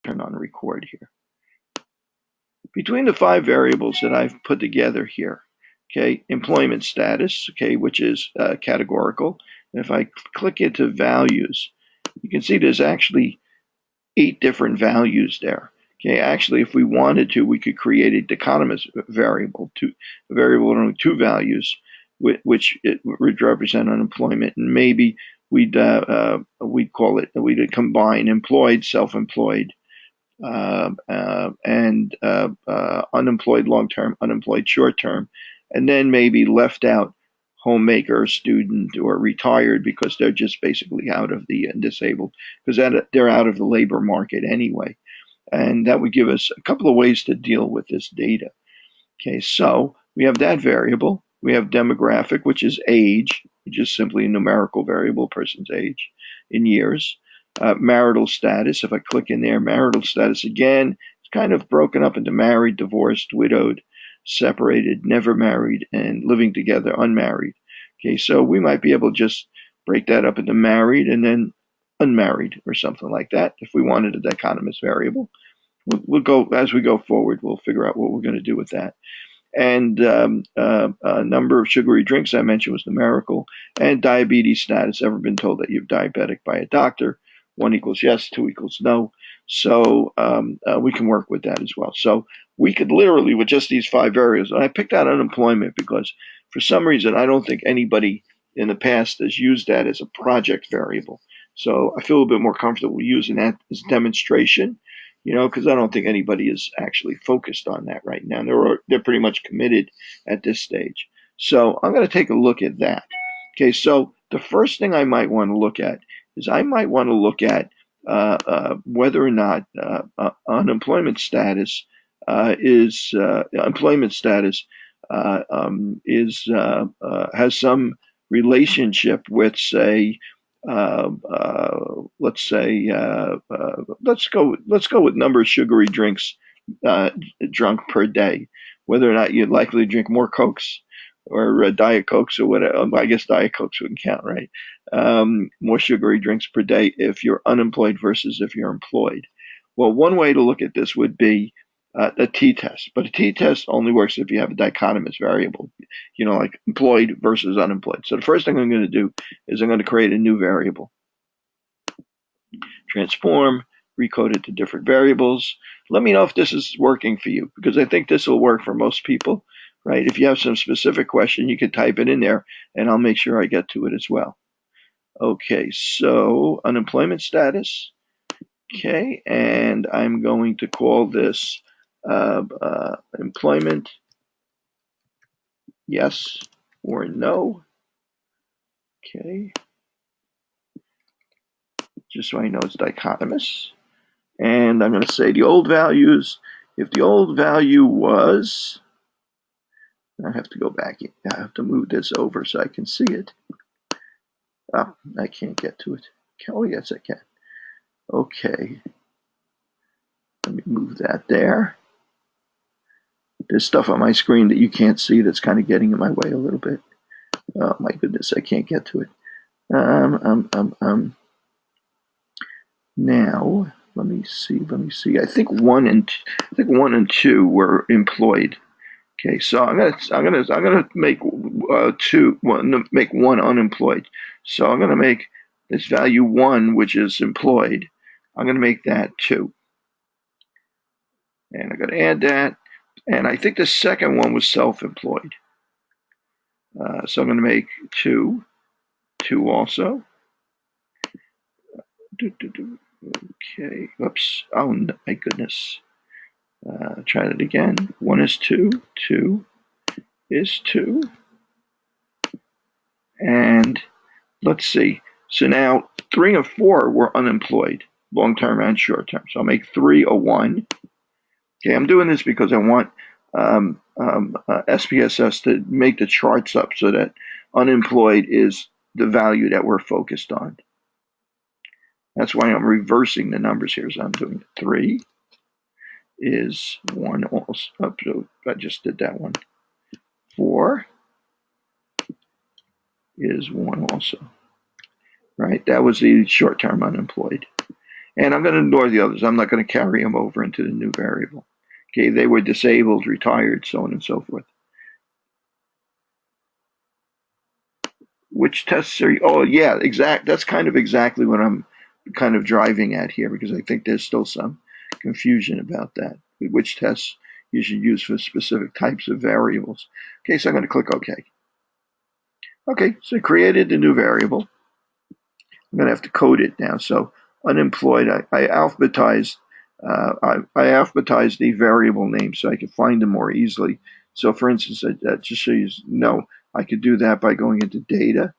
turn on record here. Between the 5 variables that I've put together here, okay, employment status, okay, which is categorical. And if I click into values, you can see there's actually 8 different values there. Okay, actually, if we wanted to, we could create a dichotomous variable, a variable with only 2 values, which it would represent unemployment, and maybe we'd call it, we'd combine employed, self-employed, and unemployed long-term, unemployed short-term, and then maybe left out homemaker, student, or retired because they're just basically out of the disabled, because they're out of the labor market anyway. And that would give us a couple of ways to deal with this data. Okay, so we have that variable. We have demographic, which is age, which is simply a numerical variable, person's age in years. Marital status, if I click in there, marital status again, it's kind of broken up into married, divorced, widowed, separated, never married, and living together, unmarried. Okay, so we might be able to just break that up into married and then unmarried or something like that if we wanted a dichotomous variable. We'll go, as we go forward, we'll figure out what we're going to do with that. And number of sugary drinks I mentioned was numerical. And diabetes status, ever been told that you're diabetic by a doctor? 1 equals yes, 2 equals no. So we can work with that as well. So we could literally, with just these 5 variables, and I picked out unemployment because for some reason I don't think anybody in the past has used that as a project variable. So I feel a little bit more comfortable using that as demonstration, because I don't think anybody is actually focused on that right now. They're pretty much committed at this stage. So I'm going to take a look at that. Okay, so the first thing I might want to look at is I might want to look at whether or not unemployment status has some relationship with, say, let's go with number of sugary drinks drunk per day, whether or not you're likely to drink more Cokes or Diet Cokes or whatever. I guess Diet Cokes wouldn't count, right? More sugary drinks per day if you're unemployed versus if you're employed. Well, one way to look at this would be the t-test, but a t-test only works if you have a dichotomous variable, like employed versus unemployed. So the first thing I'm going to do is I'm going to create a new variable. Transform, recode it to different variables. Let me know if this is working for you, because I think this will work for most people, right? If you have some specific question, you can type it in there, and I'll make sure I get to it as well. Okay, so unemployment status. Okay, and I'm going to call this employment, yes or no. Okay, just so I know it's dichotomous. And I'm going to say the old values. If the old value was, I have to go back. I have to move this over so I can see it. Oh, I can't get to it. Oh, yes, I can. Okay. Let me move that there. There's stuff on my screen that you can't see that's kind of getting in my way a little bit. Oh my goodness, I can't get to it. Now let me see. I think 1 and 2 were employed. Okay, so I'm gonna make make 1 unemployed. So I'm gonna make this value 1, which is employed. I'm gonna make that 2, and I'm gonna add that. And I think the second one was self-employed. So I'm going to make 2 also. Okay, oops, oh my goodness. Try that again. 1 is 2, 2 is 2. And let's see. So now 3 and 4 were unemployed, long-term and short-term. So I'll make 3 a 1. Okay, I'm doing this because I want SPSS to make the charts up so that unemployed is the value that we're focused on. That's why I'm reversing the numbers here. So I'm doing 3 is 1 also. Oh, so I just did that one. 4 is 1 also. Right? That was the short-term unemployed. And I'm going to ignore the others. I'm not going to carry them over into the new variable. Okay, they were disabled, retired, so on and so forth. Which tests are you? Oh, yeah, exact. That's kind of exactly what I'm kind of driving at here, because I think there's still some confusion about that. Which tests you should use for specific types of variables. Okay, so I'm going to click OK. Okay, so I created the new variable. I'm going to have to code it now. So unemployed, I alphabetized. I alphabetized the variable name so I could find them more easily. So, for instance, just so you know, I could do that by going into data,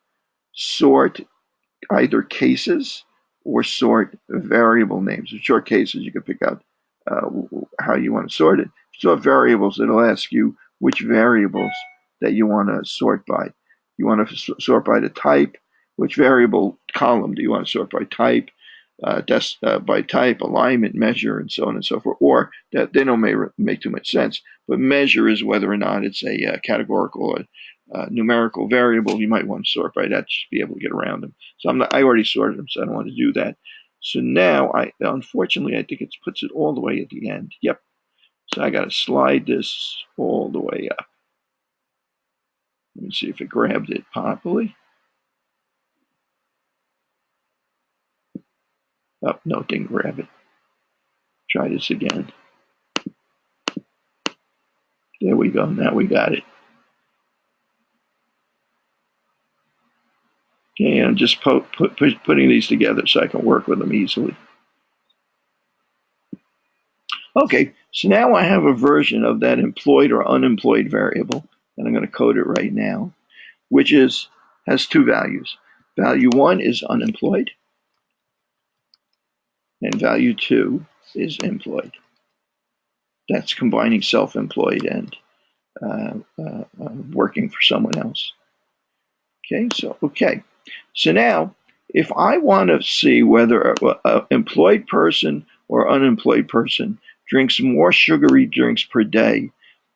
sort either cases or sort variable names. In short cases, you can pick out uh, how you want to sort it. So variables, it'll ask you which variables that you want to sort by. You want to sort by the type. Which variable column do you want to sort by type? By type, alignment, measure, and so on and so forth. Or that they don't make too much sense, but measure is whether or not it's a categorical or numerical variable. You might want to sort by that to be able to get around them. So I already sorted them, so I don't want to do that. So now, unfortunately, I think it puts it all the way at the end. Yep. So I got to slide this all the way up. Let me see if it grabbed it properly. Oh, no, it didn't grab it. Try this again. There we go. Now we got it. Okay, I'm just putting these together so I can work with them easily. Okay, so now I have a version of that employed or unemployed variable, and I'm going to code it right now, which has two values. Value 1 is unemployed, and value 2 is employed. That's combining self-employed and working for someone else. Okay, so now if I want to see whether an employed person or unemployed person drinks more sugary drinks per day,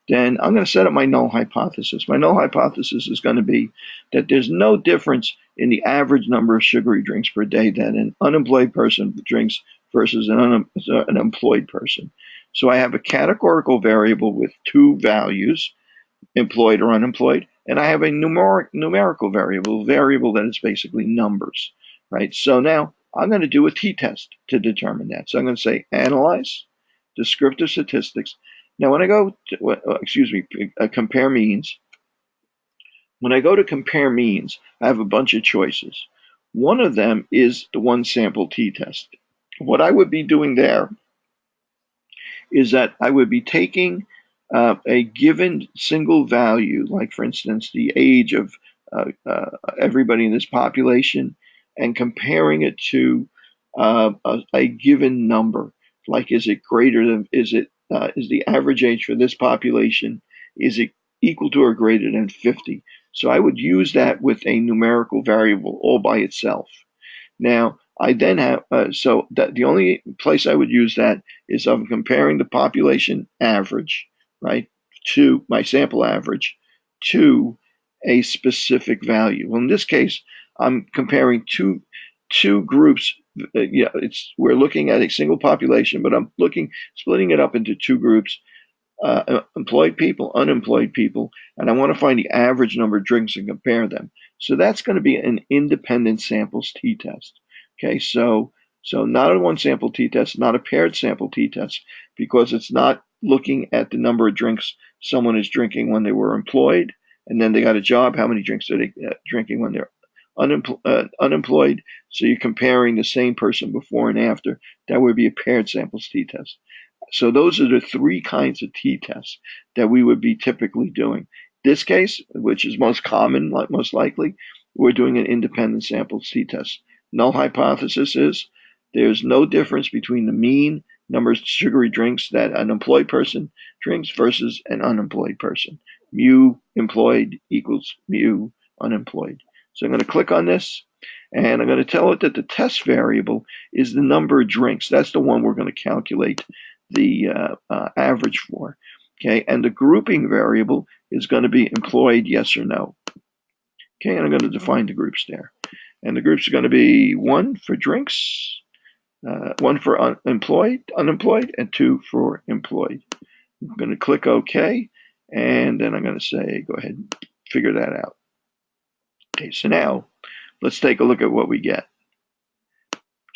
then I'm going to set up my null hypothesis. My null hypothesis is going to be that there's no difference in the average number of sugary drinks per day that an unemployed person drinks versus an employed person. So I have a categorical variable with two values, employed or unemployed, and I have a numerical variable that is basically numbers, right? So now I'm going to do a t-test to determine that. So I'm going to say analyze descriptive statistics. Now when I go to, compare means, when I go to compare means, I have a bunch of choices. One of them is the one sample t-test. What I would be doing there is that I would be taking a given single value, like for instance, the age of everybody in this population, and comparing it to a given number. Like, is it greater than, is the average age for this population, is it equal to or greater than 50? So I would use that with a numerical variable all by itself. Now, I then have, so that the only place I would use that is I'm comparing the population average, right, to my sample average to a specific value. Well, in this case, I'm comparing two groups. Yeah, we're looking at a single population, but I'm splitting it up into two groups. Employed people, unemployed people, and I want to find the average number of drinks and compare them. So that's going to be an independent samples t-test. Okay, so not a one sample t-test, not a paired sample t-test, because it's not looking at the number of drinks someone is drinking when they were employed, and then they got a job, how many drinks are they drinking when they're unemployed. So you're comparing the same person before and after. That would be a paired samples t-test. So those are the three kinds of t-tests that we would be typically doing. This case, which is most common, most likely, we're doing an independent samples t-test. Null hypothesis is there's no difference between the mean number of sugary drinks that an employed person drinks versus an unemployed person. Mu employed equals mu unemployed. So I'm going to click on this, and I'm going to tell it that the test variable is the number of drinks. That's the one we're going to calculate the average for. Okay, and the grouping variable is going to be employed, yes or no. Okay, and I'm going to define the groups there. And the groups are going to be 1 for drinks, one for unemployed, and 2 for employed. I'm going to click OK, and then I'm going to say, go ahead and figure that out. Okay, so now let's take a look at what we get.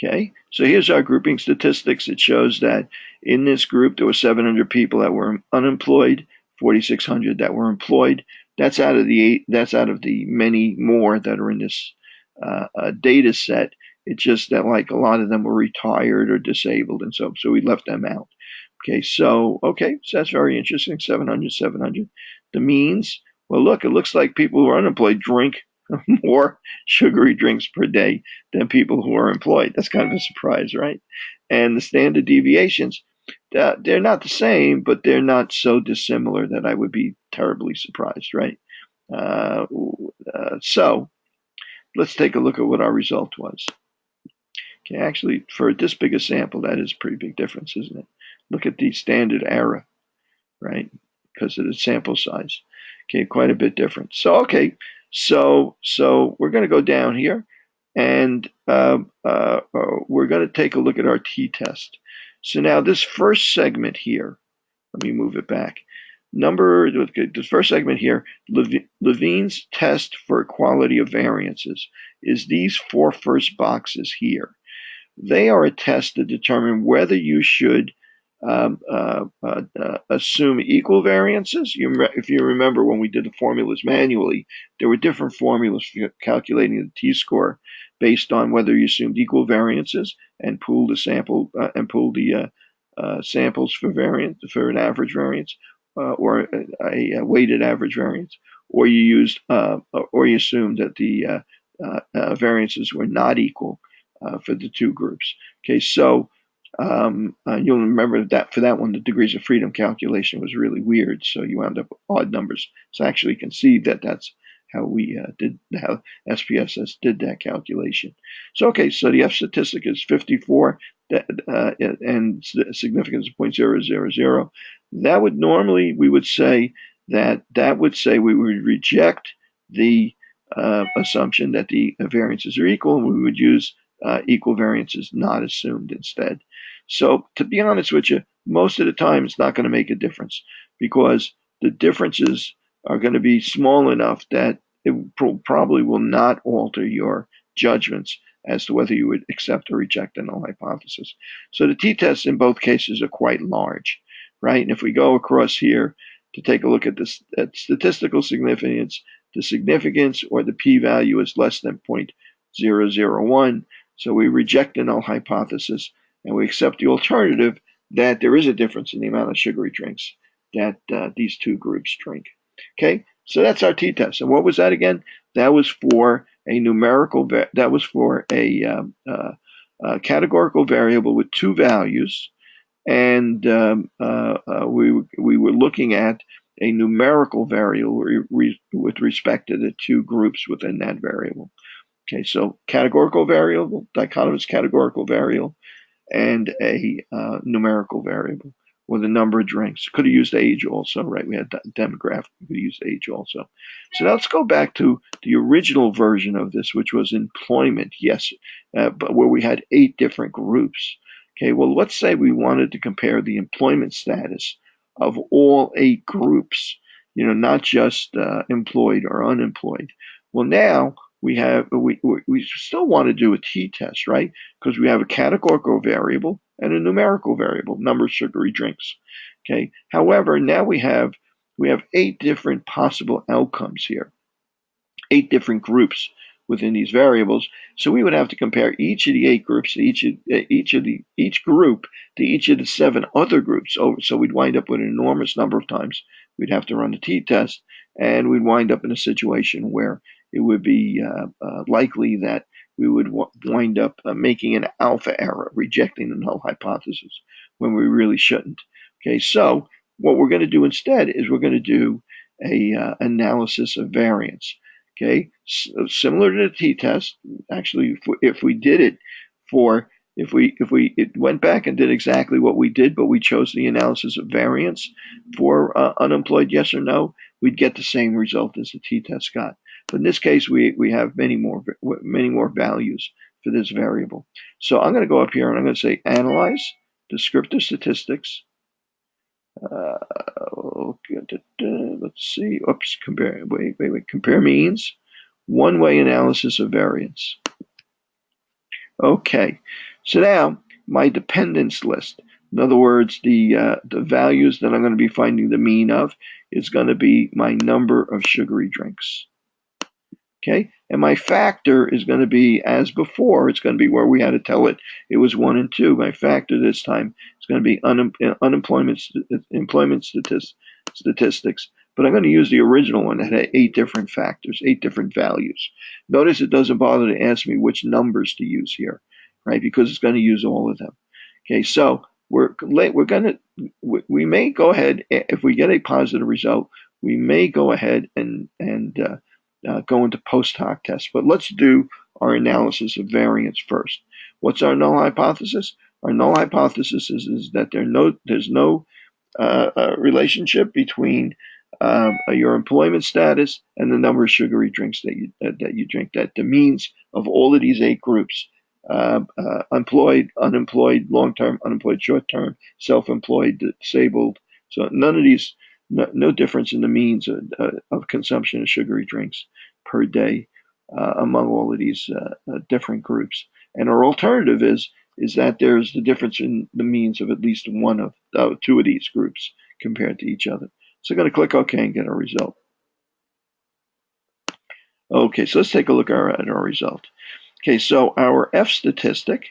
Okay, so here's our grouping statistics. It shows that in this group there were 700 people that were unemployed, 4,600 that were employed. That's out of the many more that are in this data set. It's just that like a lot of them were retired or disabled, and so we left them out. Okay, so that's very interesting. 700, 700. The means. Well, look, it looks like people who are unemployed drink more sugary drinks per day than people who are employed. That's kind of a surprise, right? And the standard deviations, they're not the same, but they're not so dissimilar that I would be terribly surprised, right? So let's take a look at what our result was. Okay, actually, for this big a sample, that is a pretty big difference, isn't it? Look at the standard error, right? Because of the sample size. Okay, quite a bit different. So, okay, so we're going to go down here, and we're going to take a look at our t-test. So now this first segment here, let me move it back. The first segment here, Levine's test for equality of variances, is these 4 first boxes here. They are a test to determine whether you should assume equal variances. If you remember when we did the formulas manually, there were different formulas for calculating the t-score based on whether you assumed equal variances and pooled the sample samples for an average variance or a weighted average variance, or you assumed that the variances were not equal for the 2 groups. Okay, so you'll remember that for that one, the degrees of freedom calculation was really weird, so you wound up with odd numbers. So actually, you can see that that's how how SPSS did that calculation. So okay, so the F statistic is 54, and significance of 0.000. That would normally we would say we would reject the assumption that the variances are equal, and we would use equal variances not assumed instead. So to be honest with you, most of the time it's not going to make a difference because the differences are going to be small enough that it probably will not alter your judgments as to whether you would accept or reject a null hypothesis. So the t-tests in both cases are quite large, right? And if we go across here to take a look at this at statistical significance, the significance or the p-value is less than 0.001. So we reject the null hypothesis and we accept the alternative that there is a difference in the amount of sugary drinks that these 2 groups drink. Okay, so that's our t-test. And what was that again? That was for a numerical, that was for a categorical variable with 2 values. And we were looking at a numerical variable with respect to the 2 groups within that variable. Okay, so categorical variable, dichotomous categorical variable, and a numerical variable with a number of drinks. Could have used age also, right? We had demographic, we could have used age also. So now let's go back to the original version of this, which was employment, yes, but where we had 8 different groups. Okay, well, let's say we wanted to compare the employment status of all 8 groups, not just employed or unemployed. Well, now we still want to do a t-test, right? Because we have a categorical variable and a numerical variable, number of sugary drinks. Okay. However, now we have 8 different possible outcomes here, 8 different groups within these variables. So we would have to compare each of the 8 groups to each group to each of the 7 other groups. So we'd wind up with an enormous number of times we'd have to run the t-test, and we'd wind up in a situation where it would be likely that we would wind up making an alpha error, rejecting the null hypothesis when we really shouldn't. Okay, so what we're going to do instead is we're going to do a analysis of variance. Okay, so similar to the t-test. Actually, if we did it if we went back and did exactly what we did, but we chose the analysis of variance for unemployed, yes or no, we'd get the same result as the t-test got. But in this case, we have many more values for this variable. So I'm going to go up here and I'm going to say analyze descriptive statistics. Let's see. Oops. Compare. Wait. Compare means. One-way analysis of variance. Okay. So now my dependence list. In other words, the values that I'm going to be finding the mean of is going to be my number of sugary drinks. Okay, and my factor is going to be, as before, it's going to be where we had to tell it was 1 and 2. My factor this time is going to be employment statistics, but I'm going to use the original one that had 8 different factors, 8 different values. Notice it doesn't bother to ask me which numbers to use here, right? Because it's going to use all of them. Okay, so we may go ahead, if we get a positive result, we may go ahead and go into post hoc tests. But let's do our analysis of variance first. What's our null hypothesis? Our null hypothesis is that there's no relationship between your employment status and the number of sugary drinks that you drink. That the means of all of these 8 groups, employed, unemployed, long-term, unemployed, short-term, self-employed, disabled. So none of these, no difference in the means of consumption of sugary drinks per day among all of these different groups. And our alternative is that there's the difference in the means of at least one of 2 of these groups compared to each other. So I'm going to click OK and get a result. Okay, so let's take a look at our result. Okay, so our F statistic,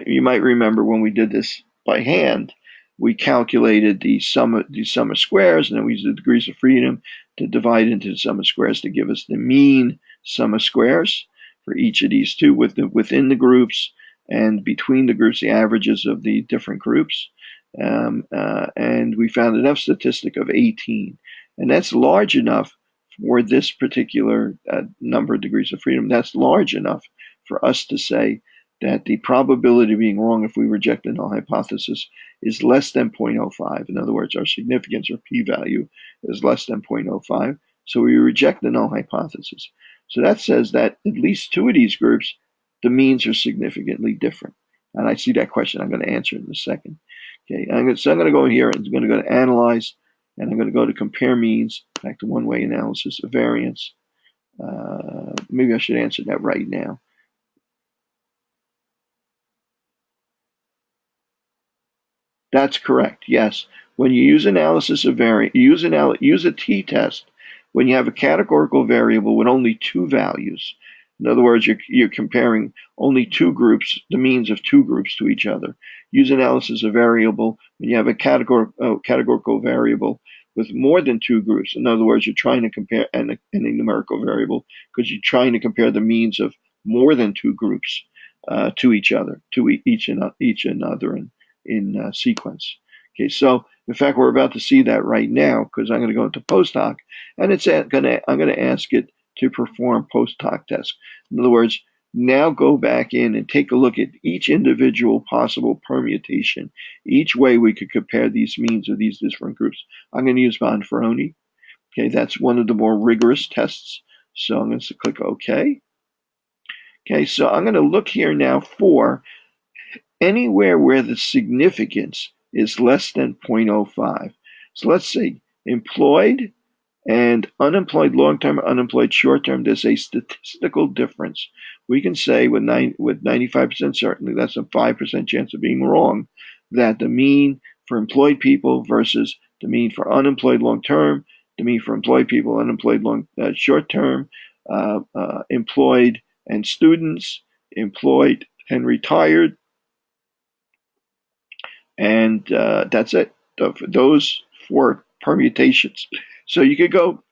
you might remember when we did this by hand, we calculated the sum of squares, and then we used the degrees of freedom to divide into the sum of squares to give us the mean sum of squares for each of these 2 within the groups, and between the groups, the averages of the different groups. And we found an F statistic of 18. And that's large enough for this particular number of degrees of freedom. That's large enough for us to say that the probability of being wrong if we reject the null hypothesis is less than 0.05. In other words, our significance or p-value is less than 0.05. So we reject the null hypothesis. So that says that at least 2 of these groups, the means are significantly different. And I see that question. I'm going to answer it in a second. Okay, so I'm going to go here and I'm going to go to analyze, and I'm going to go to compare means, back to one-way analysis of variance. Maybe I should answer that right now. That's correct. Yes. When you use analysis of variance, use a t-test when you have a categorical variable with only 2 values. In other words, you're comparing only 2 groups, the means of 2 groups to each other. Use analysis of variable when you have a categorical variable with more than 2 groups. In other words, you're trying to compare and a numerical variable because you're trying to compare the means of more than 2 groups to each other, to each another in sequence. Okay, so in fact, we're about to see that right now because I'm going to go into post hoc, and I'm going to ask it to perform post hoc tests. In other words, now go back in and take a look at each individual possible permutation, each way we could compare these means of these different groups. I'm going to use Bonferroni. Okay, that's one of the more rigorous tests. So I'm going to click OK. Okay, so I'm going to look here now for anywhere where the significance is less than 0.05. So let's see, employed and unemployed long-term, unemployed short-term, there's a statistical difference. We can say with 95% certainty, that's a 5% chance of being wrong, that the mean for employed people versus the mean for unemployed long-term, the mean for employed people, unemployed short-term, employed and students, employed and retired, and that's it. Those 4 permutations. So you could go,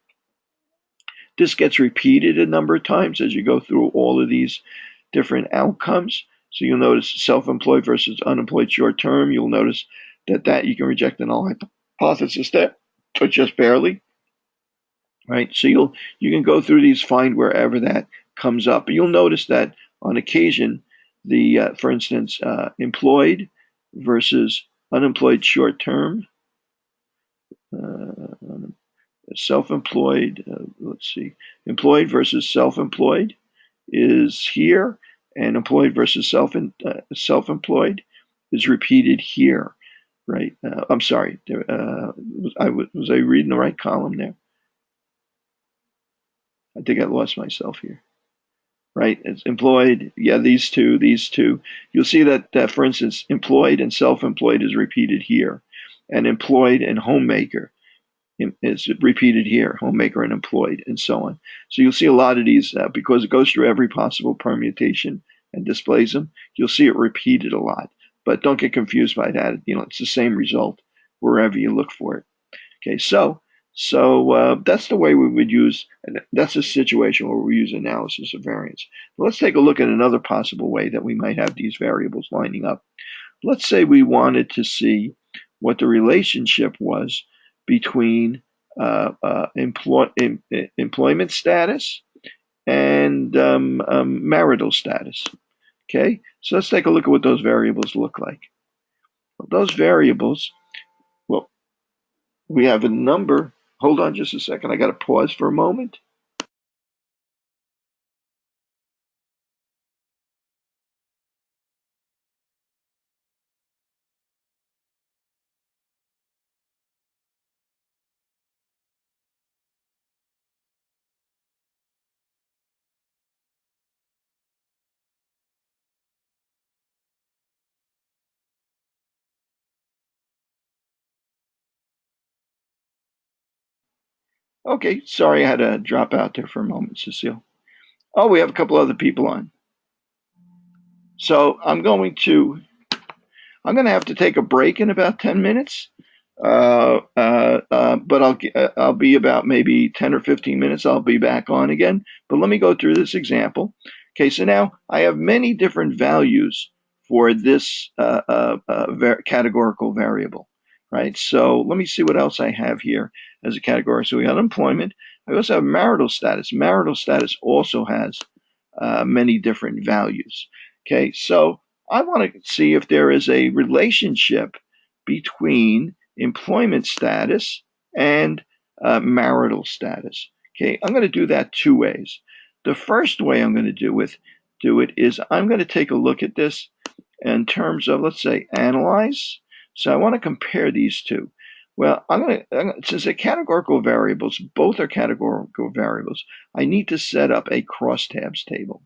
this gets repeated a number of times as you go through all of these different outcomes. So you'll notice self-employed versus unemployed short-term. You'll notice that you can reject the null hypothesis that, but just barely. Right? So you can go through these, find wherever that comes up. But you'll notice that on occasion, for instance, employed versus unemployed short-term, self-employed, let's see, employed versus self-employed is here, and employed versus self-employed is repeated here, right? I'm sorry. Was I reading the right column there? I think I lost myself here. Right? It's employed. Yeah, these two. You'll see that, for instance, employed and self-employed is repeated here, and employed and homemaker is repeated here, homemaker and employed, and so on. So you'll see a lot of these because it goes through every possible permutation and displays them. You'll see it repeated a lot, but don't get confused by that. It's the same result wherever you look for it. Okay, so that's the way we would use, and that's a situation where we use analysis of variance. But let's take a look at another possible way that we might have these variables lining up. Let's say we wanted to see what the relationship was between employment status and marital status. Okay, so let's take a look at what those variables look like. Well, those variables, well, we have a number. Hold on just a second. I got to pause for a moment. Okay, sorry I had to drop out there for a moment, Cecile. Oh, we have a couple other people on. So I'm going to have to take a break in about 10 minutes. But I'll be about maybe 10 or 15 minutes. I'll be back on again. But let me go through this example. Okay, so now I have many different values for this categorical variable, right? So let me see what else I have here as a category. So we have employment. I also have marital status. Marital status also has many different values. Okay, so I want to see if there is a relationship between employment status and marital status. Okay, I'm going to do that two ways. The first way I'm going to do it is I'm going to take a look at this in terms of, let's say, analyze. So I want to compare these two. Well, since they're categorical variables, both are categorical variables, I need to set up a crosstabs table.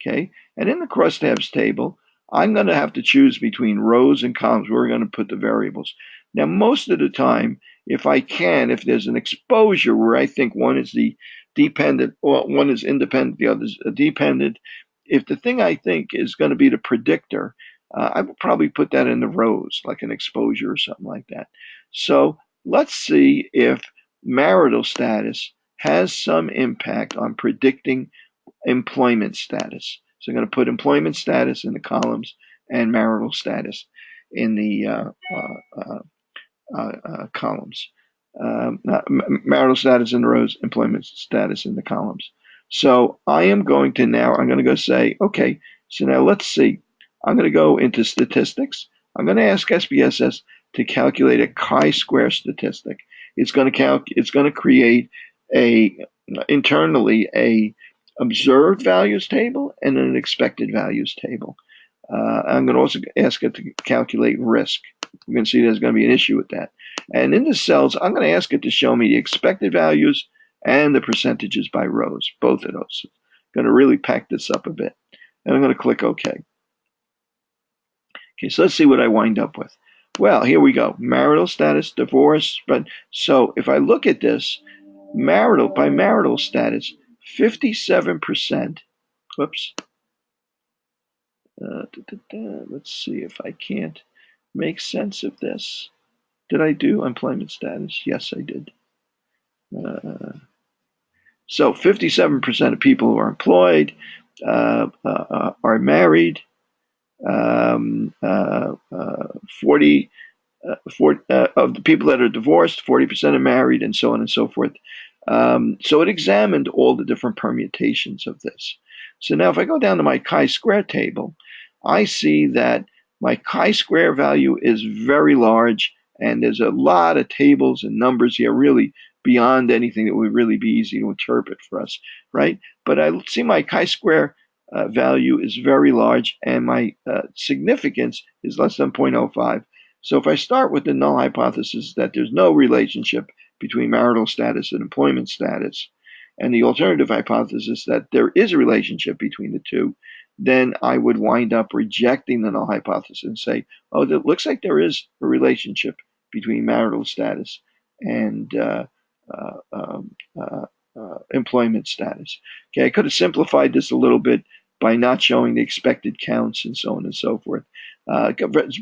Okay, and in the crosstabs table, I'm going to have to choose between rows and columns where we're going to put the variables. Now, most of the time, if there's an exposure where I think one is the dependent, or one is independent, the other is dependent, if the thing I think is going to be the predictor, I would probably put that in the rows, like an exposure or something like that. So let's see if marital status has some impact on predicting employment status. So I'm going to put employment status in the columns and marital status in the columns. Marital status in the rows, employment status in the columns. So I'm going to go say, okay, so now let's see. I'm going to go into statistics. I'm going to ask SPSS to calculate a chi-square statistic. It's going to create internally a observed values table and an expected values table. I'm going to also ask it to calculate risk. We're going to see there's going to be an issue with that. And in the cells, I'm going to ask it to show me the expected values and the percentages by rows, both of those. I'm going to really pack this up a bit. And I'm going to click OK. Okay, so let's see what I wind up with. Well, here we go. Marital status, divorce. But so if I look at this, by marital status, 57%. Whoops. Let's see if I can't make sense of this. Did I do employment status? Yes, I did. So 57% of people who are employed are married. 40 of the people that are divorced, 40% are married, and so on and so forth. So it examined all the different permutations of this. So now if I go down to my chi-square table, I see that my chi-square value is very large, and there's a lot of tables and numbers here, really beyond anything that would really be easy to interpret for us, right? But I see my chi-square value is very large, and my significance is less than 0.05. So if I start with the null hypothesis that there's no relationship between marital status and employment status, and the alternative hypothesis that there is a relationship between the two, then I would wind up rejecting the null hypothesis and say, oh, it looks like there is a relationship between marital status and uh, um, uh, employment status. Okay, I could have simplified this a little bit by not showing the expected counts and so on and so forth.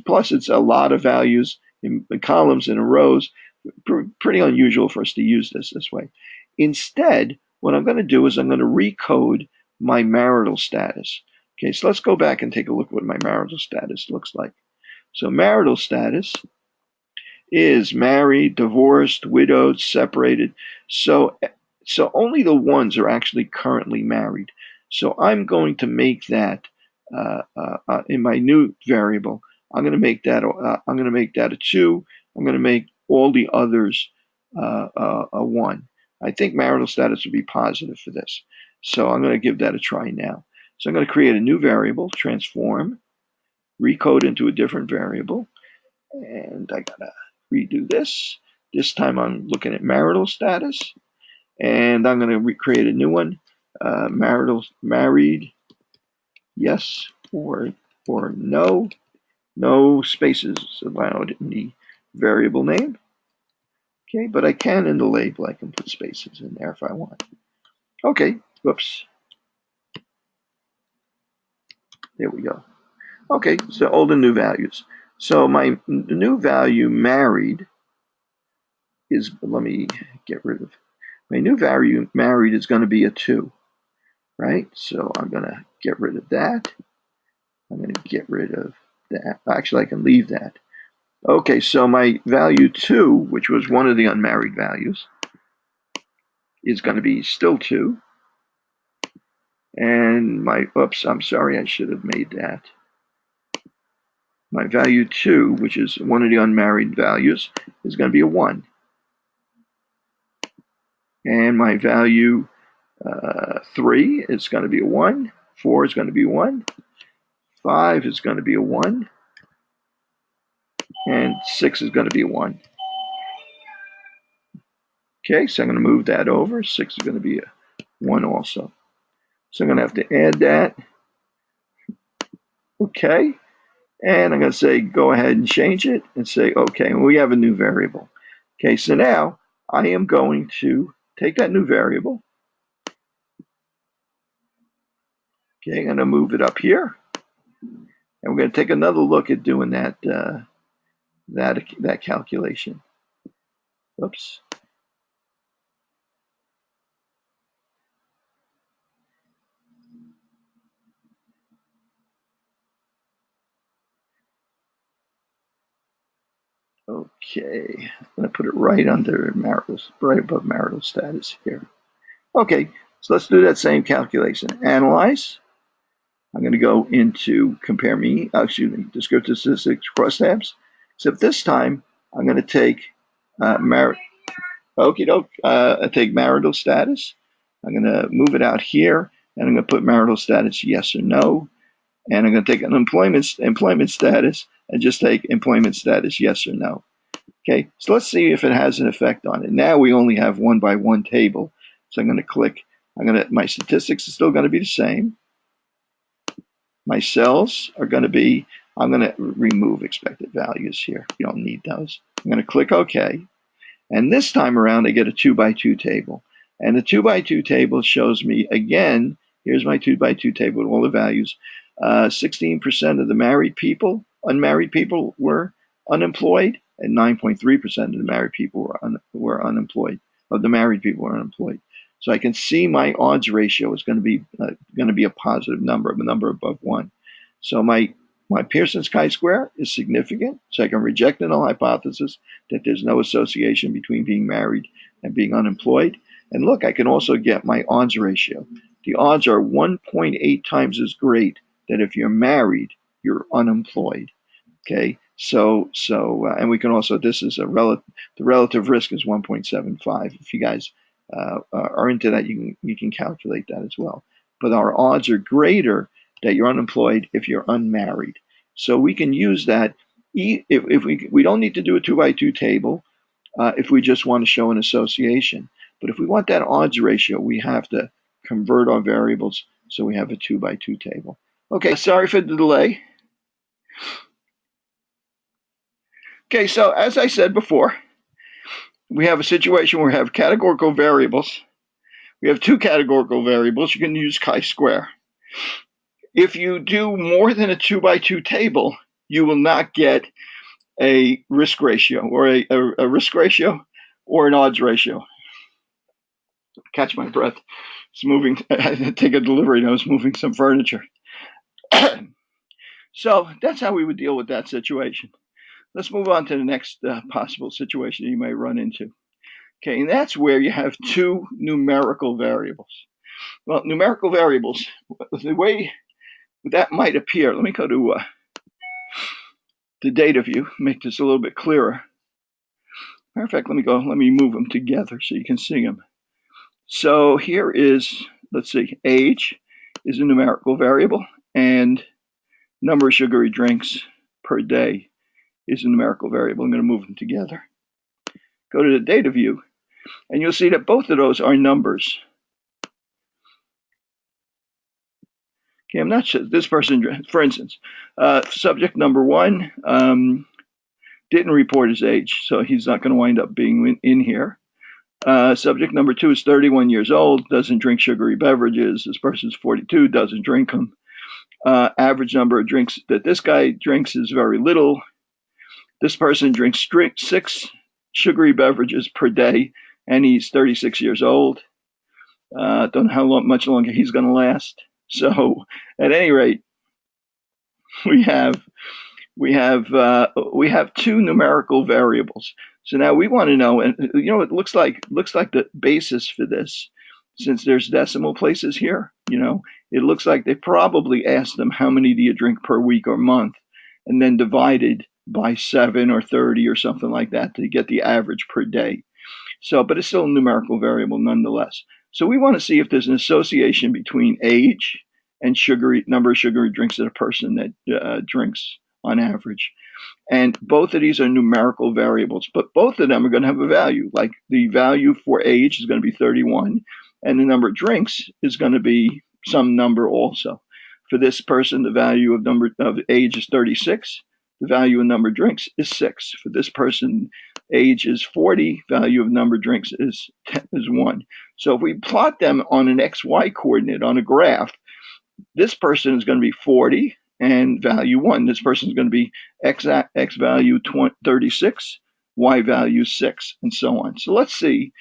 Plus, it's a lot of values in columns and in rows. Pretty unusual for us to use this way. Instead, what I'm going to do is I'm going to recode my marital status. Okay, so let's go back and take a look at what my marital status looks like. So marital status is married, divorced, widowed, separated. So only the ones are actually currently married. So I'm going to make that in my new variable. I'm going to make that a 2. I'm going to make all the others a 1. I think marital status would be positive for this. So I'm going to give that a try now. So I'm going to create a new variable, transform, recode into a different variable, and I gotta redo this. This time I'm looking at marital status, and I'm going to create a new one. Married, yes or no. No spaces allowed in the variable name. Okay, but I can in the label, I can put spaces in there if I want. Okay, whoops. There we go. Okay, so old and new values. So my new value married is, let me get rid of, my new value married is going to be a 2, right? So I'm going to get rid of that. I'm going to get rid of that. Actually, I can leave that. Okay, so my value 2, which was one of the unmarried values, is going to be still 2. And my, oops, I'm sorry, I should have made that. My value 2, which is one of the unmarried values, is going to be a 1. And my value 3 is going to be a 1. 4 is going to be 1. 5 is going to be a 1. And 6 is going to be a 1. Okay, so I'm going to move that over. 6 is going to be a 1 also. So I'm going to have to add that. Okay. And I'm going to say, go ahead and change it and say, okay, and we have a new variable. Okay, so now I am going to take that new variable. Okay, I'm going to move it up here. And we're going to take another look at doing that, that calculation. Oops. Okay, I'm going to put it right under marital, right above marital status here. Okay, so let's do that same calculation. Analyze. I'm going to go into compare me, descriptive statistics crosstabs. Except this time, I'm going to take take marital status. I'm going to move it out here, and I'm going to put marital status yes or no. And I'm going to take an employment status and just take employment status yes or no. Okay, so let's see if it has an effect on it. Now we only have 1 by 1 table. So I'm going to click. My statistics is still going to be the same. My cells are going to be, I'm going to remove expected values here. You don't need those. I'm going to click OK. And this time around, I get a 2 by 2 table. And the 2 by 2 table shows me, again, here's my 2 by 2 table with all the values. 16% of the unmarried people were unemployed, and 9.3% of the married people were unemployed. Of the married people were unemployed. So I can see my odds ratio is going to be a positive number, a number above 1. So my Pearson's chi-square is significant. So I can reject the null hypothesis that there's no association between being married and being unemployed. And look, I can also get my odds ratio. The odds are 1.8 times as great that if you're married, you're unemployed. Okay, and we can also, this is the relative risk is 1.75. If you guys are into that, you can calculate that as well. but our odds are greater that you're unemployed if you're unmarried. So we can use that. If we don't need to do a 2 by 2 table if we just want to show an association. But if we want that odds ratio, we have to convert our variables so we have a 2 by 2 table. Okay, sorry for the delay. Okay, so as I said before, we have a situation where we have categorical variables. We have two categorical variables. You can use chi-square. If you do more than a 2 by 2 table, you will not get a risk ratio or a risk ratio or an odds ratio. Catch my breath. It's moving. I take a delivery. I was moving some furniture. So that's how we would deal with that situation. Let's move on to the next possible situation you may run into. Okay, and that's where you have two numerical variables. Well, numerical variables, the way that might appear, let me go to the data view, make this a little bit clearer. Matter of fact, let me move them together so you can see them. So here is, let's see, age is a numerical variable, and number of sugary drinks per day is a numerical variable. I'm going to move them together. Go to the data view, and you'll see that both of those are numbers. Okay, I'm not sure. This person, for instance, subject number 1 didn't report his age, so he's not going to wind up being in here. Subject number 2 is 31 years old, doesn't drink sugary beverages. This person's 42, doesn't drink them. Average number of drinks that this guy drinks is very little. This person drinks 6 sugary beverages per day, and he's 36 years old. Don't know how much longer he's going to last. So, at any rate, we have two numerical variables. So now we want to know, and it looks like the basis for this, since there's decimal places here, it looks like they probably asked them how many do you drink per week or month, and then divided by 7 or 30 or something like that to get the average per day. So, but it's still a numerical variable nonetheless. So we want to see if there's an association between age and number of sugary drinks that a person that drinks on average. And both of these are numerical variables, but both of them are going to have a value. Like the value for age is going to be 31, and the number of drinks is going to be some number also. For this person, the value of age is 36. The value of number of drinks is 6. For this person, age is 40. Value of number of drinks is 1. So if we plot them on an XY coordinate on a graph, this person is going to be 40 and value 1. This person is going to be X value 36, Y value 6, and so on. So let's see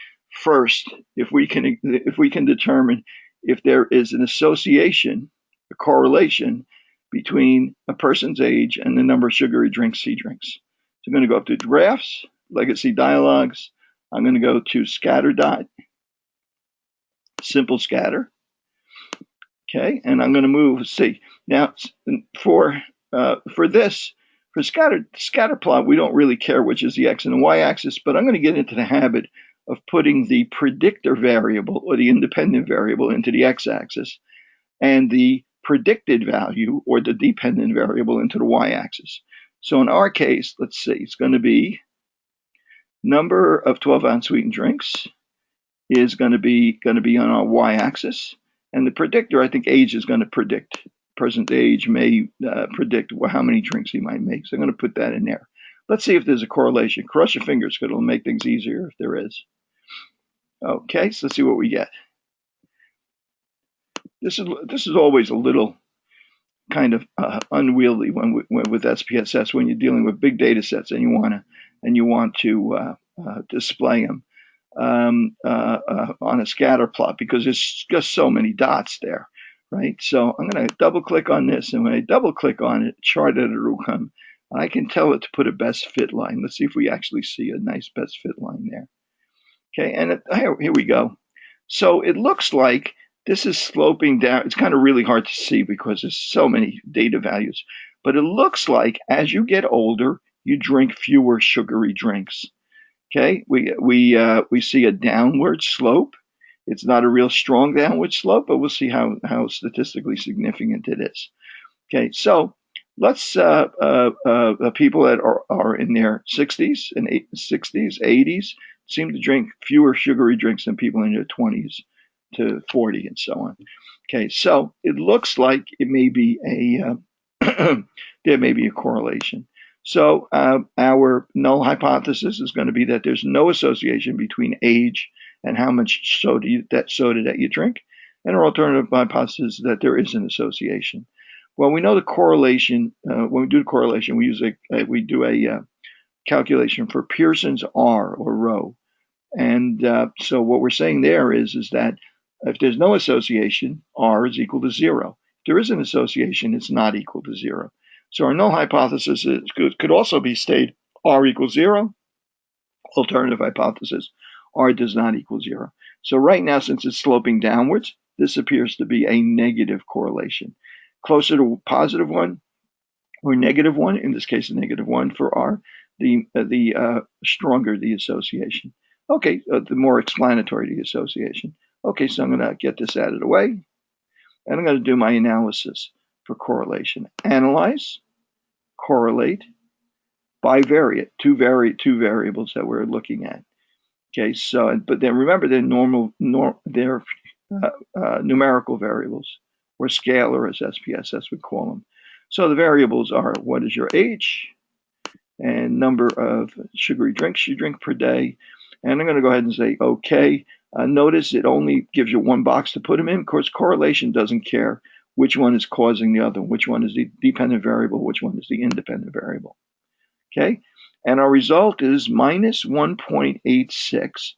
first if we can determine if there is an association, a correlation between a person's age and the number of sugary drinks he drinks. So I'm going to go up to graphs, legacy dialogues. I'm going to go to scatter dot, simple scatter. Okay, and I'm going to move. See now for scatter plot, we don't really care which is the x and the y axis, but I'm going to get into the habit of putting the predictor variable or the independent variable into the x axis, and the predicted value or the dependent variable into the y axis. So in our case, let's see, it's going to be number of 12-ounce sweetened drinks is going to be on our y axis. And the predictor, I think age is going to predict. Person's age may predict how many drinks he might make. So I'm going to put that in there. Let's see if there's a correlation. Cross your fingers because it'll make things easier if there is. Okay, so let's see what we get. This is always a little kind of unwieldy with SPSS when you're dealing with big data sets and you want to display them on a scatter plot because there's just so many dots there, right? So I'm going to double click on this, and when I double click on it, chart editor will come. I can tell it to put a best fit line. Let's see if we actually see a nice best fit line there. Okay, and here we go. So it looks like this is sloping down. It's kind of really hard to see because there's so many data values, but it looks like as you get older, you drink fewer sugary drinks. Okay, we see a downward slope It's not a real strong downward slope, but we'll see how statistically significant it is. Okay, so let's people that are in their 60s and 60s, 80s seem to drink fewer sugary drinks than people in their 20s to 40 and so on. Okay, so it looks like it may be there may be a correlation. So our null hypothesis is going to be that there's no association between age and how much soda that you drink, and our alternative hypothesis is that there is an association. Well, we know the correlation. When we do the correlation, we do a calculation for Pearson's R or rho, and so what we're saying there is that if there's no association, R is equal to 0. If there is an association, it's not equal to 0. So our null hypothesis could also be stated R equals 0. Alternative hypothesis, R does not equal 0. So right now, since it's sloping downwards, this appears to be a negative correlation. Closer to positive 1 or negative 1, in this case a negative 1 for R, the stronger the association. Okay, the more explanatory the association. Okay, so I'm going to get this out of the way, and I'm going to do my analysis for correlation. Analyze, correlate, bivariate, two variables that we're looking at. Okay, so, but then remember they're numerical variables, or scalar as SPSS would call them. So the variables are what is your age and number of sugary drinks you drink per day. And I'm going to go ahead and say okay. Notice it only gives you one box to put them in. Of course, correlation doesn't care which one is causing the other, which one is the dependent variable, which one is the independent variable. Okay, and our result is minus 1.86.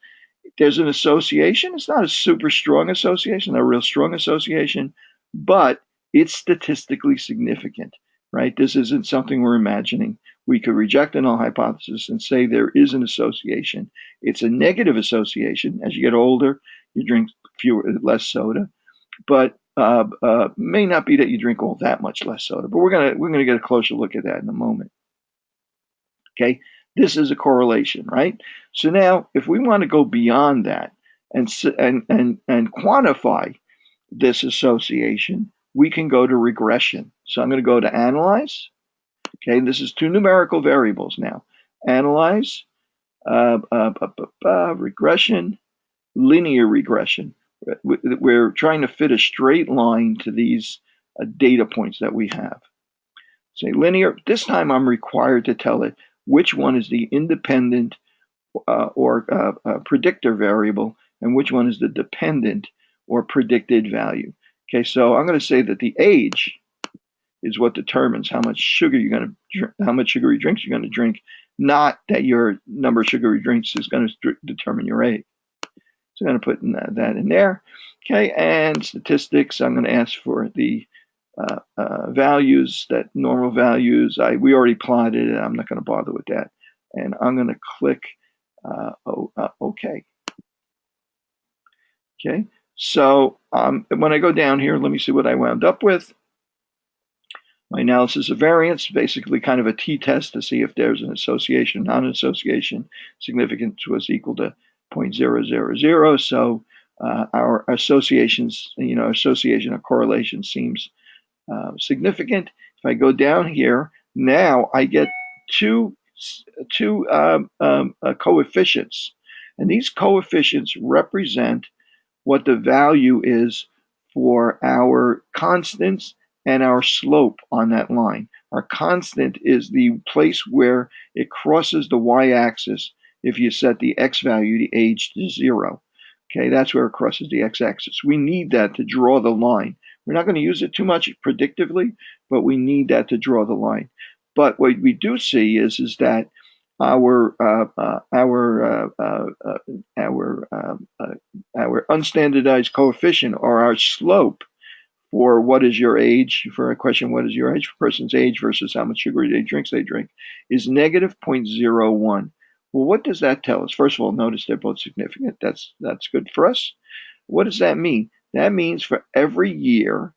There's an association. It's not a super strong association, not a real strong association, but it's statistically significant, right? This isn't something we're imagining. We could reject the null hypothesis and say there is an association. It's a negative association. As you get older, you drink less soda, but may not be that you drink all that much less soda. But we're gonna get a closer look at that in a moment. Okay, this is a correlation, right? So now, if we want to go beyond that and quantify this association, we can go to regression. So I'm going to go to analyze. Okay, this is two numerical variables now. Analyze, regression, linear regression. We're trying to fit a straight line to these data points that we have. Say linear. This time I'm required to tell it which one is the independent or predictor variable and which one is the dependent or predicted value. Okay, so I'm going to say that the age is what determines how much sugar you're going to, how much sugary drinks you're going to drink, not that your number of sugary drinks is going to determine your age. So I'm going to put that in there. Okay, and statistics. I'm going to ask for the values, that normal values. We already plotted it. I'm not going to bother with that. And I'm going to click OK. Okay, so when I go down here, let me see what I wound up with. My analysis of variance, basically kind of a t-test to see if there's an association, non-association. Significance was equal to 0.000. So our associations, association or correlation seems significant. If I go down here, now I get two coefficients, and these coefficients represent what the value is for our constants and our slope on that line. Our constant is the place where it crosses the y-axis if you set the x value, the age, to 0. Okay, that's where it crosses the x-axis. We need that to draw the line. We're not going to use it too much predictively, but we need that to draw the line. But what we do see is that our unstandardized coefficient, or our slope, for what is your age, for a question, what is your age, for a person's age versus how much sugary drinks they drink, is negative 0.01. Well, what does that tell us? First of all, notice they're both significant. That's good for us. What does that mean? That means for every year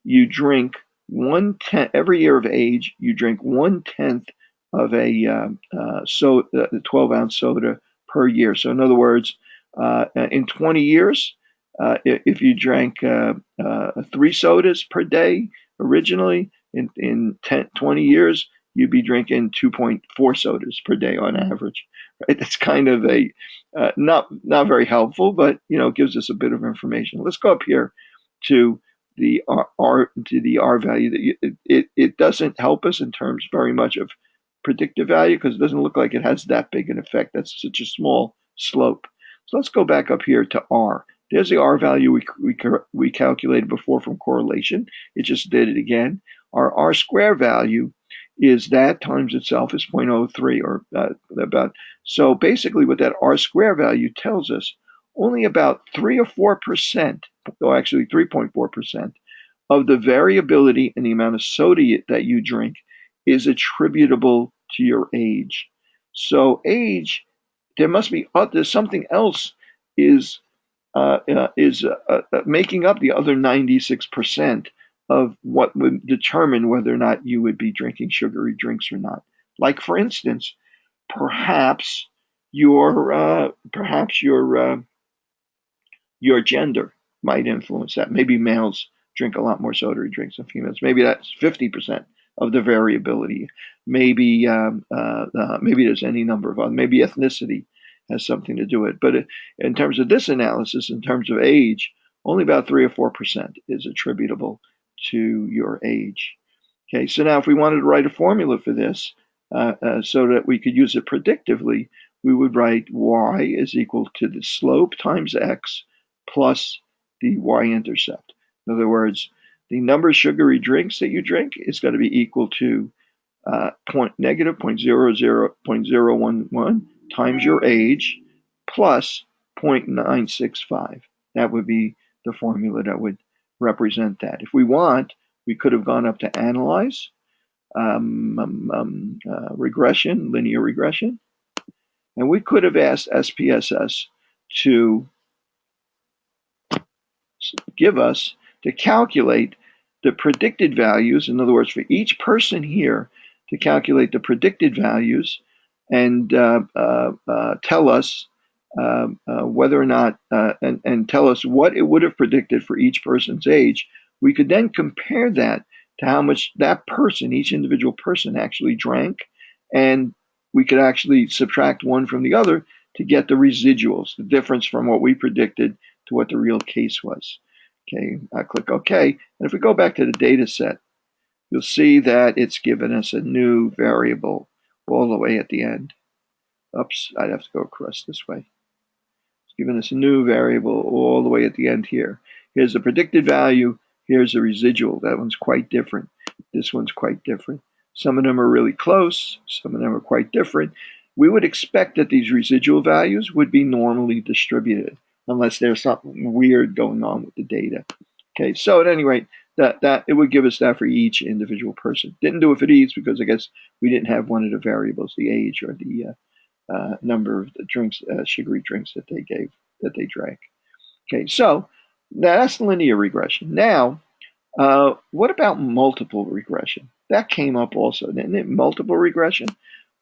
you drink 1/10, every year of age, you drink 1/10 of a 12-ounce soda per year. So in other words, in 20 years, If you drank 3 sodas per day originally, in 20 years, you'd be drinking 2.4 sodas per day on average. Right? That's kind of a not very helpful, but it gives us a bit of information. Let's go up here to the R value. It doesn't help us in terms very much of predictive value because it doesn't look like it has that big an effect. That's such a small slope. So let's go back up here to R. There's the R value we calculated before from correlation. It just did it again. Our R square value is that times itself is 0.03 or about. So basically what that R square value tells us, only about 3 or 4%, or actually 3.4% of the variability in the amount of soda that you drink is attributable to your age. So age, there must be there's something else is making up the other 96% of what would determine whether or not you would be drinking sugary drinks or not. Like, for instance, perhaps your gender might influence that. Maybe males drink a lot more soda drinks than females. Maybe that's 50% of the variability. Maybe maybe there's any number of other. Maybe ethnicity has something to do with it. But in terms of this analysis, in terms of age, only about 3 or 4% is attributable to your age. Okay, so now if we wanted to write a formula for this so that we could use it predictively, we would write y is equal to the slope times x plus the y-intercept. In other words, the number of sugary drinks that you drink is going to be equal to negative 0.011 times your age plus 0.965. That would be the formula that would represent that. If we want, we could have gone up to analyze, regression, linear regression, and we could have asked SPSS to give us to calculate the predicted values. In other words, for each person here, to calculate the predicted values and tell us whether or not, and tell us what it would have predicted for each person's age. We could then compare that to how much that person, each individual person, actually drank, and we could actually subtract one from the other to get the residuals, the difference from what we predicted to what the real case was. Okay, I click OK, and if we go back to the data set, you'll see that it's given us a new variable all the way at the end. Oops, I'd have to go across this way. It's given us a new variable all the way at the end here. Here's the predicted value. Here's the residual. That one's quite different. This one's quite different. Some of them are really close. Some of them are quite different. We would expect that these residual values would be normally distributed unless there's something weird going on with the data. Okay, so at any rate, that it would give us that for each individual person. Didn't do it for these because I guess we didn't have one of the variables, the age or the number of the drinks, sugary drinks that they drank. Okay, so that's linear regression. Now, what about multiple regression? That came up also, didn't it? Multiple regression.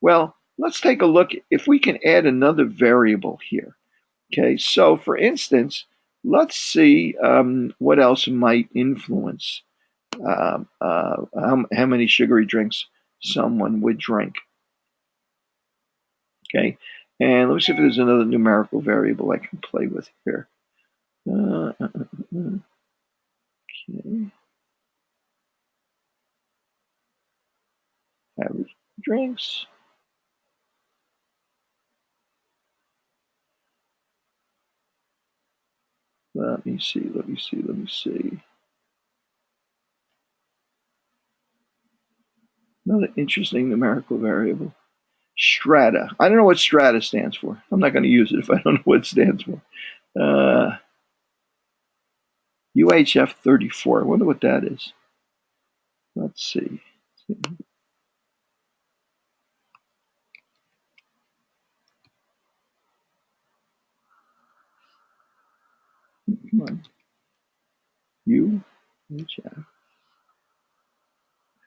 Well, let's take a look if we can add another variable here. Okay, so for instance, let's see what else might influence how many sugary drinks someone would drink. Okay, and let me see if there's another numerical variable I can play with here. Okay. Average drinks. Let me see. Another interesting numerical variable. Strata. I don't know what strata stands for. I'm not going to use it if I don't know what it stands for. UHF 34. I wonder what that is. Let's see. Come on. UHF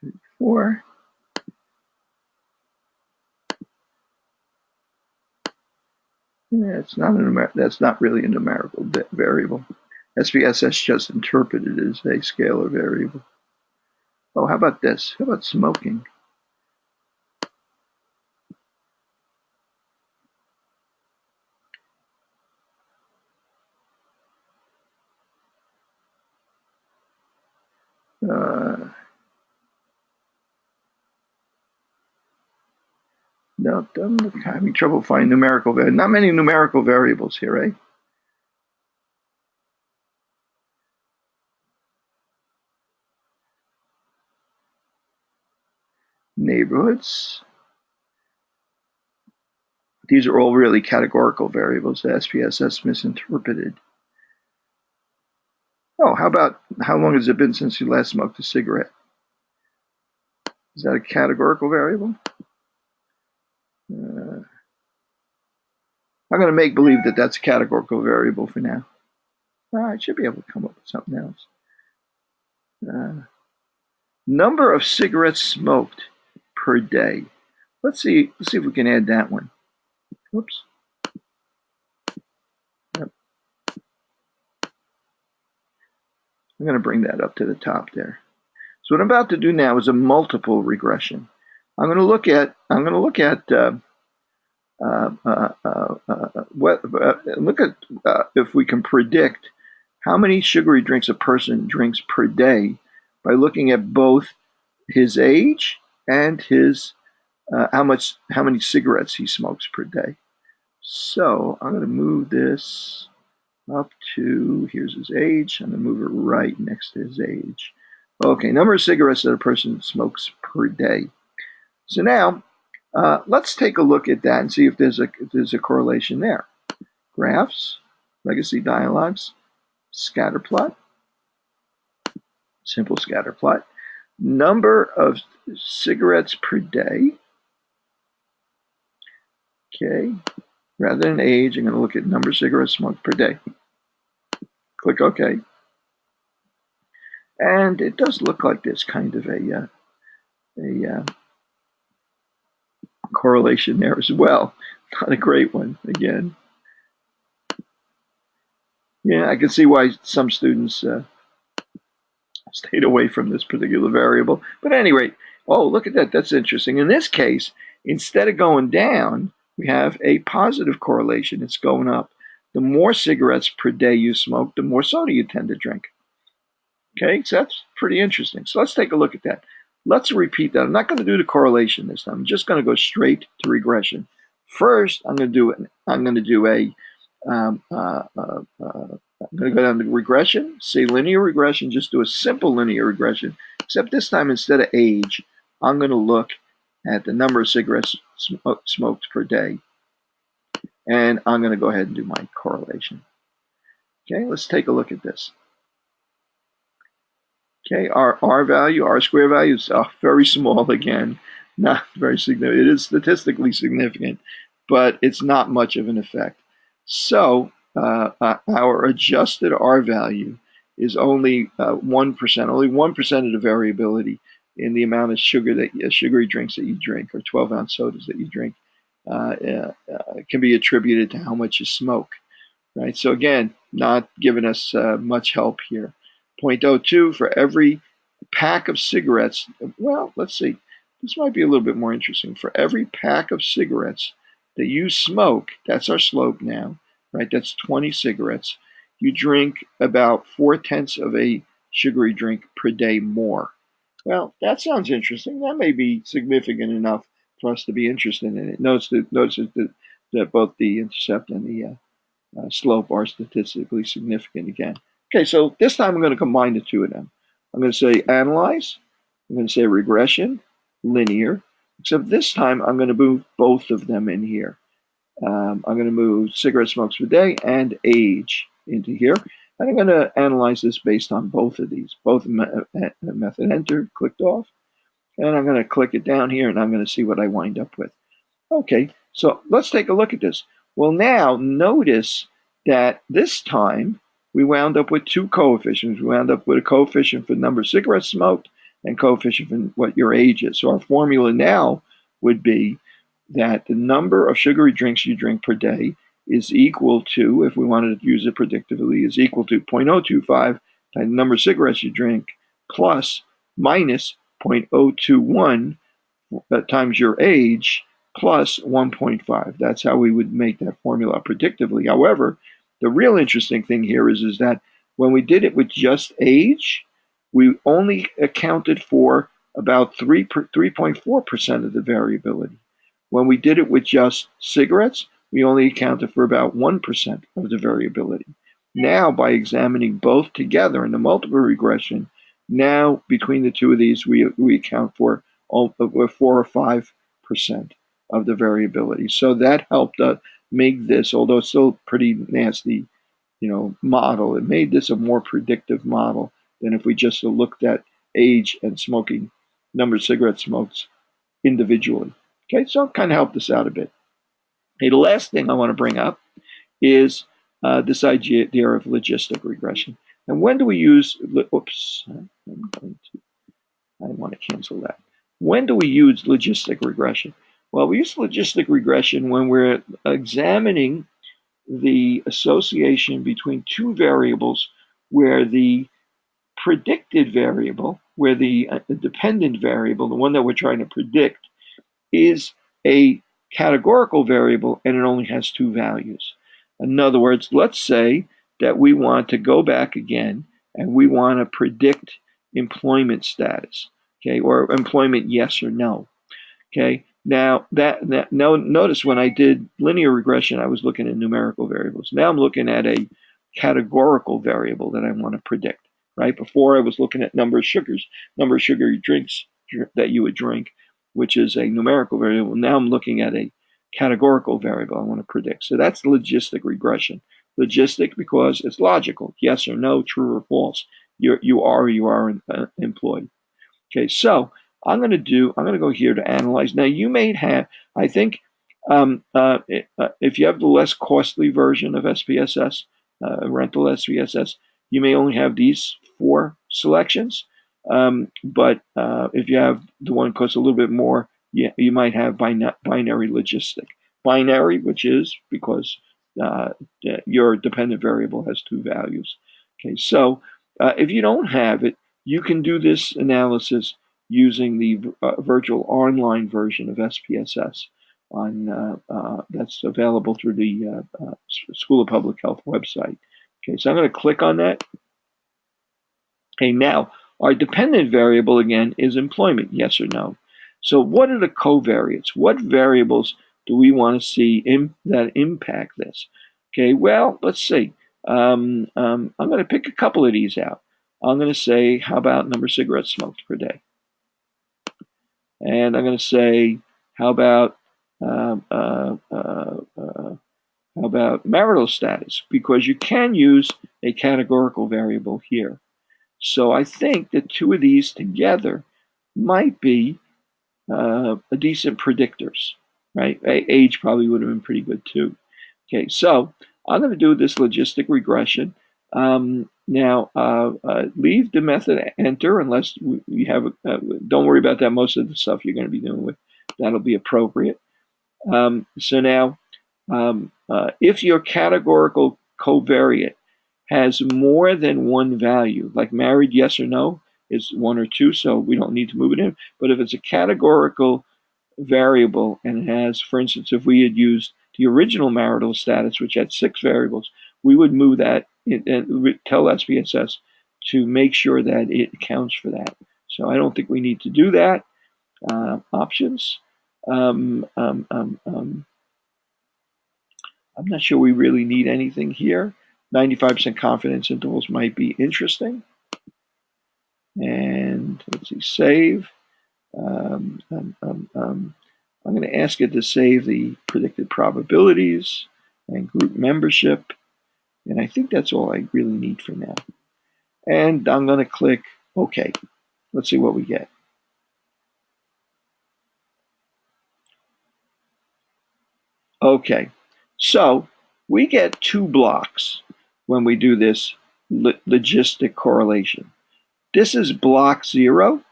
34. Yeah, it's not that's not really a numerical variable. SPSS just interpreted it as a scalar variable. Oh, how about this? How about smoking? No, I'm having trouble finding numerical variables. Not many numerical variables here, eh? Neighborhoods. These are all really categorical variables that SPSS misinterpreted. Oh, how about how long has it been since you last smoked a cigarette? Is that a categorical variable? I'm going to make believe that that's a categorical variable for now. I should be able to come up with something else. Number of cigarettes smoked per day. Let's see if we can add that one. Whoops. Yep. I'm going to bring that up to the top there. So what I'm about to do now is a multiple regression. I'm going to look at if we can predict how many sugary drinks a person drinks per day by looking at both his age and his how many cigarettes he smokes per day. So I'm going to move this up to, here's his age. I'm going to move it right next to his age. Okay, number of cigarettes that a person smokes per day. So now let's take a look at that and see if there's a correlation there. Graphs, legacy dialogues, scatter plot, simple scatter plot, number of cigarettes per day. Okay, rather than age, I'm going to look at number of cigarettes smoked per day. Click OK. And it does look like there's kind of a correlation there as well. Not a great one, again. Yeah, I can see why some students stayed away from this particular variable. But at any rate, oh, look at that. That's interesting. In this case, instead of going down, we have a positive correlation. It's going up. The more cigarettes per day you smoke, the more soda you tend to drink. Okay, so that's pretty interesting. So let's take a look at that. Let's repeat that. I'm not going to do the correlation this time. I'm just going to go straight to regression. First, I'm going to go down to regression, say linear regression, just do a simple linear regression, except this time instead of age, I'm going to look at the number of cigarettes smoked per day. And I'm going to go ahead and do my correlation. Okay, let's take a look at this. Okay, our R value, R square value is very small again, not very significant. It is statistically significant, but it's not much of an effect. So our adjusted R value is only 1%, only 1% of the variability in the amount of sugary drinks that you drink, or 12-ounce sodas that you drink, can be attributed to how much you smoke, right? So again, not giving us much help here. 0.02 for every pack of cigarettes. Well, let's see. This might be a little bit more interesting. For every pack of cigarettes that you smoke, that's our slope now, right? That's 20 cigarettes. You drink about 4/10 of a sugary drink per day more. Well, that sounds interesting. That may be significant enough for us to be interested in it. Notice that both the intercept and the slope are statistically significant again. Okay, so this time I'm going to combine the two of them. I'm going to say analyze. I'm going to say regression, linear, except this time I'm going to move both of them in here. I'm going to move cigarette smokes per day and age into here. And I'm going to analyze this based on both of these. Both method entered, clicked off. And I'm going to click it down here and I'm going to see what I wind up with. Okay, so let's take a look at this. Well, now notice that this time we wound up with two coefficients. We wound up with a coefficient for the number of cigarettes smoked and coefficient for what your age is. So our formula now would be that the number of sugary drinks you drink per day is equal to, if we wanted to use it predictively, is equal to 0.025 times the number of cigarettes you drink plus minus 0.021 times your age plus 1.5. That's how we would make that formula predictively. However, the real interesting thing here is that when we did it with just age, we only accounted for about 3.4% of the variability. When we did it with just cigarettes, we only accounted for about 1% of the variability. Now, by examining both together in the multiple regression, now between the two of these, we account for 4 or 5% of the variability. So that helped make this, although it's still pretty nasty, model. It made this a more predictive model than if we just looked at age and smoking, number of cigarettes smoked individually. Okay, so it kind of helped us out a bit. Okay, the last thing I want to bring up is this idea of logistic regression. And when do we use, oops, I want to cancel that. When do we use logistic regression? Well, we use logistic regression when we're examining the association between two variables where the predicted variable, where the dependent variable, the one that we're trying to predict, is a categorical variable and it only has two values. In other words, let's say that we want to go back again and we want to predict employment status, okay, or employment yes or no. Okay, now notice when I did linear regression, I was looking at numerical variables. Now I'm looking at a categorical variable that I want to predict. Right before I was looking at number of sugar drinks that you would drink, which is a numerical variable. Now I'm looking at a categorical variable I want to predict. So that's logistic regression. Logistic because it's logical, yes or no, true or false. You are employed. Okay, so I'm going to go here to analyze. Now you may have, I think, if you have the less costly version of SPSS, rental SPSS, you may only have these 4 selections. But if you have the one that costs a little bit more, you might have binary logistic. Binary, which is because your dependent variable has 2 values. Okay, so if you don't have it, you can do this analysis using the virtual online version of SPSS that's available through the School of Public Health website. Okay, so I'm going to click on that. Okay, now our dependent variable again is employment, yes or no. So what are the covariates? What variables do we want to see that impact this? Okay, well, let's see. I'm going to pick a couple of these out. I'm going to say, how about number of cigarettes smoked per day? And I'm going to say, how about marital status? Because you can use a categorical variable here. So I think that 2 of these together might be decent predictors, right? Age probably would have been pretty good too. Okay, so I'm going to do this logistic regression. Now, leave the method enter unless we have, don't worry about that. Most of the stuff you're going to be doing with, that'll be appropriate. So now, if your categorical covariate has more than one value, like married, yes or no, is 1 or 2, so we don't need to move it in. But if it's a categorical variable and it has, for instance, if we had used the original marital status, which had 6 variables, we would move that and tell SPSS to make sure that it accounts for that. So I don't think we need to do that. Options. I'm not sure we really need anything here. 95% confidence intervals might be interesting. And let's see, save. I'm going to ask it to save the predicted probabilities and group membership. And I think that's all I really need for now. And I'm going to click OK. Let's see what we get. Okay, so we get 2 blocks when we do this logistic correlation. This is block 0.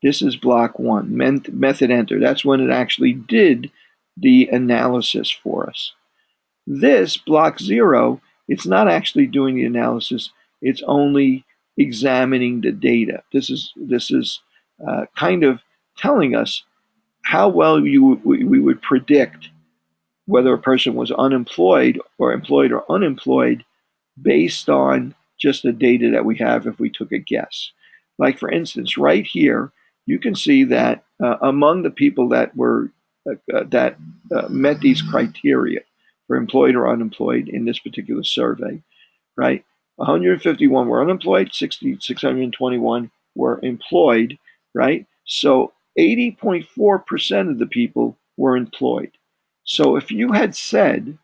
This is block 1, method enter. That's when it actually did the analysis for us. This block 0, it's not actually doing the analysis. It's only examining the data. This is kind of telling us how well we would predict whether a person was unemployed or employed or unemployed based on just the data that we have if we took a guess. Like for instance, right here, you can see that among the people that were met these criteria for employed or unemployed in this particular survey, right? 151 were unemployed, 621 were employed, right? So 80.4% of the people were employed. So if you had said,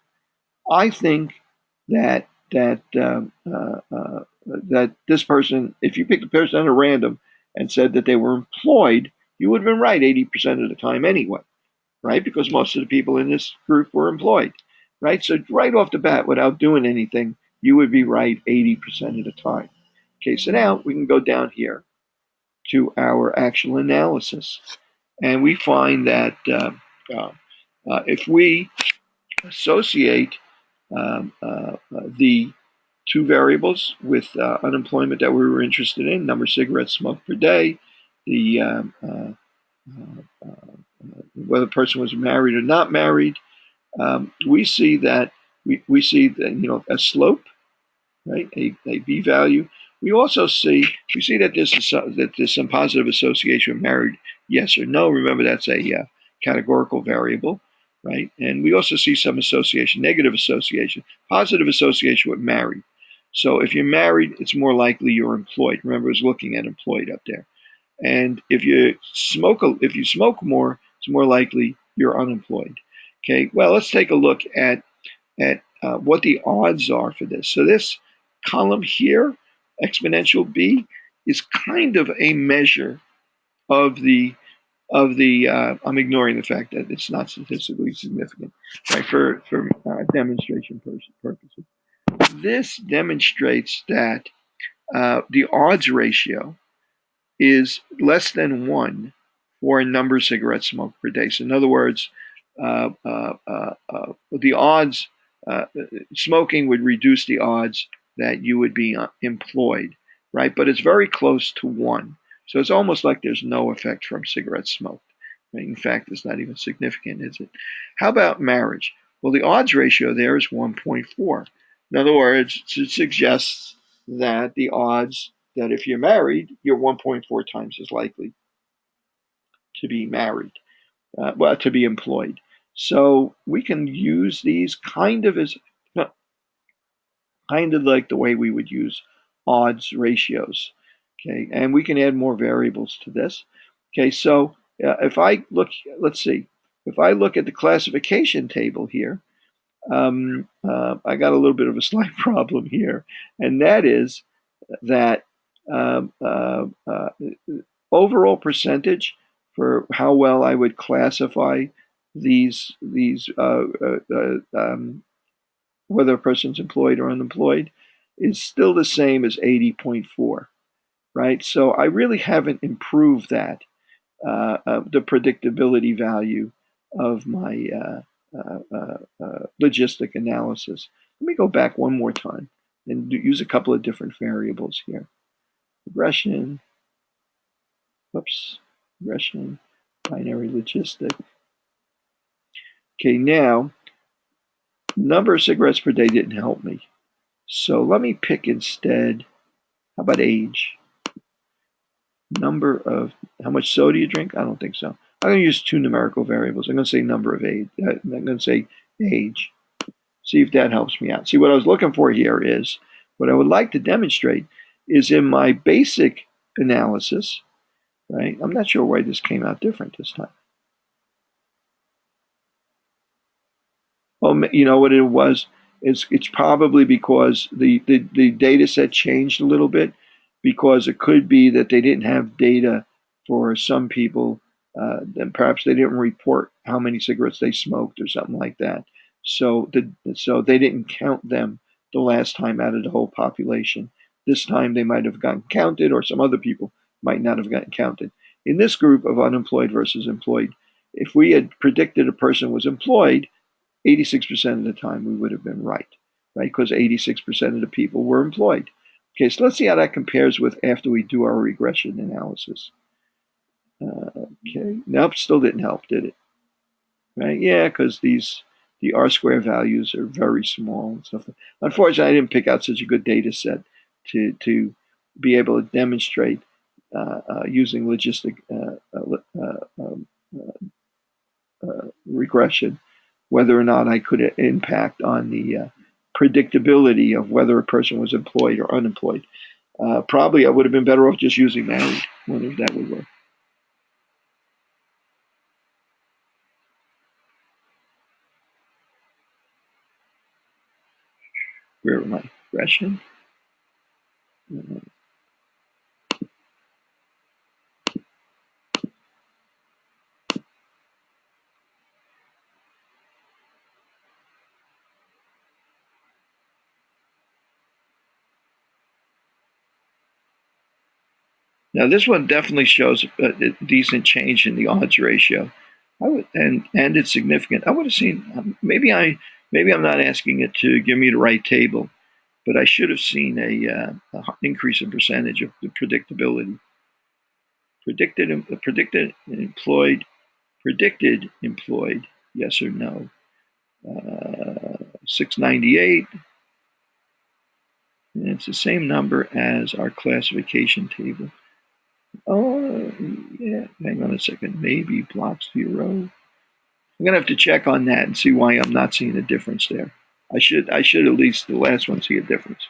I think that that this person, if you picked a person at random and said that they were employed, you would have been right 80% of the time anyway, right? Because most of the people in this group were employed, right? So right off the bat, without doing anything, you would be right 80% of the time. Okay, so now we can go down here to our actual analysis, and we find that if we associate the two variables with unemployment that we were interested in, number of cigarettes smoked per day, the whether the person was married or not married, we see that we see that a slope, right, a b value. We see that there's some positive association with married, yes or no. Remember, that's a categorical variable, right? And we also see some association, negative association, positive association with married. So if you're married, it's more likely you're employed. Remember, it's looking at employed up there. And if you smoke more, it's more likely you're unemployed. Okay. Well, let's take a look at what the odds are for this. So this column here, exponential b, is kind of a measure of the I'm ignoring the fact that it's not statistically significant, right? For demonstration purposes, this demonstrates that the odds ratio is less than 1 for a number of cigarettes smoked per day. So in other words, the odds, smoking would reduce the odds that you would be employed, right? But it's very close to 1. So it's almost like there's no effect from cigarettes smoked. Right? In fact, it's not even significant, is it? How about marriage? Well, the odds ratio there is 1.4. In other words, it suggests that the odds that if you're married, you're 1.4 times as likely to be married, to be employed. So we can use these kind of like the way we would use odds ratios. Okay, and we can add more variables to this. Okay, so if I look, let's see, if I look at the classification table here, I got a little bit of a slight problem here, and that is that overall percentage for how well I would classify these whether a person's employed or unemployed is still the same as 80.4, right? So I really haven't improved that the predictability value of my logistic analysis. Let me go back one more time and use a couple of different variables here. Regression, regression, binary logistic. Okay, now, number of cigarettes per day didn't help me. So let me pick instead, how about age? Number of, how much soda you drink? I don't think so. I'm going to use two numerical variables. I'm going to say number of age. I'm going to say age. See if that helps me out. See, what I was looking for here is, what I would like to demonstrate is in my basic analysis, right? I'm not sure why this came out different this time. Oh, you know what it was? It's probably because the data set changed a little bit, because it could be that they didn't have data for some people, and perhaps they didn't report how many cigarettes they smoked or something like that. So they didn't count them the last time out of the whole population. This time they might have gotten counted, or some other people might not have gotten counted. In this group of unemployed versus employed, if we had predicted a person was employed, 86% of the time we would have been right? Because 86% of the people were employed. Okay, so let's see how that compares with after we do our regression analysis. Okay, nope, still didn't help, did it? Right? Yeah, because the R-square values are very small and stuff. Unfortunately, I didn't pick out such a good data set to be able to demonstrate using logistic regression whether or not I could impact on the predictability of whether a person was employed or unemployed. Probably I would have been better off just using married. Wonder if that would work. Where am I? Regression? Now this one definitely shows a decent change in the odds ratio. And it's significant. I would have seen maybe I'm not asking it to give me the right table, but I should have seen a increase in percentage of the predictability. Predicted employed, yes or no. 698. And it's the same number as our classification table. Oh, yeah. Hang on a second. Maybe block 0. I'm gonna have to check on that and see why I'm not seeing a difference there. I should at least the last one see a difference.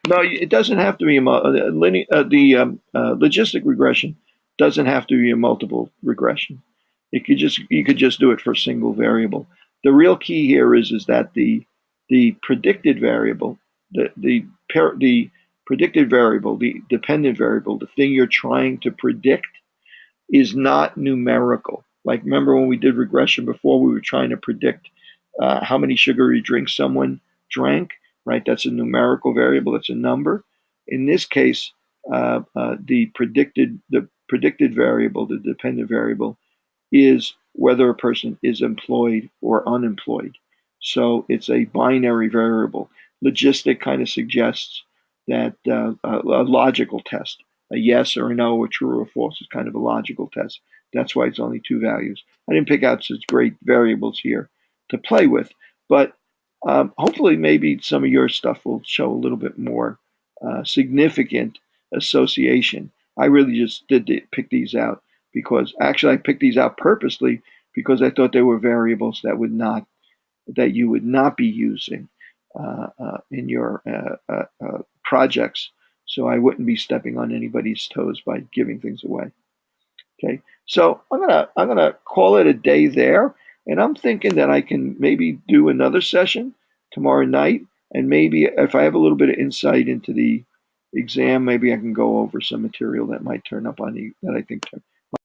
No, it doesn't have to be logistic regression doesn't have to be a multiple regression. You could just do it for a single variable. The real key here is that the predicted variable, the predicted variable, the dependent variable, the thing you're trying to predict is not numerical. Like remember when we did regression before, we were trying to predict how many sugary drinks someone drank, right? That's a numerical variable. That's a number. In this case, the predicted variable, the dependent variable, is whether a person is employed or unemployed. So it's a binary variable. Logistic kind of suggests that a logical test, a yes or a no, a true or false, is kind of a logical test. That's why it's only two values. I didn't pick out such great variables here to play with, but hopefully maybe some of your stuff will show a little bit more significant association. I really just did pick these out because actually I picked these out purposely because I thought they were variables that you would not be using in your projects, so I wouldn't be stepping on anybody's toes by giving things away. Okay, so I'm gonna call it a day there, and I'm thinking that I can maybe do another session tomorrow night, and maybe if I have a little bit of insight into the exam, maybe I can go over some material that might turn up on the that I think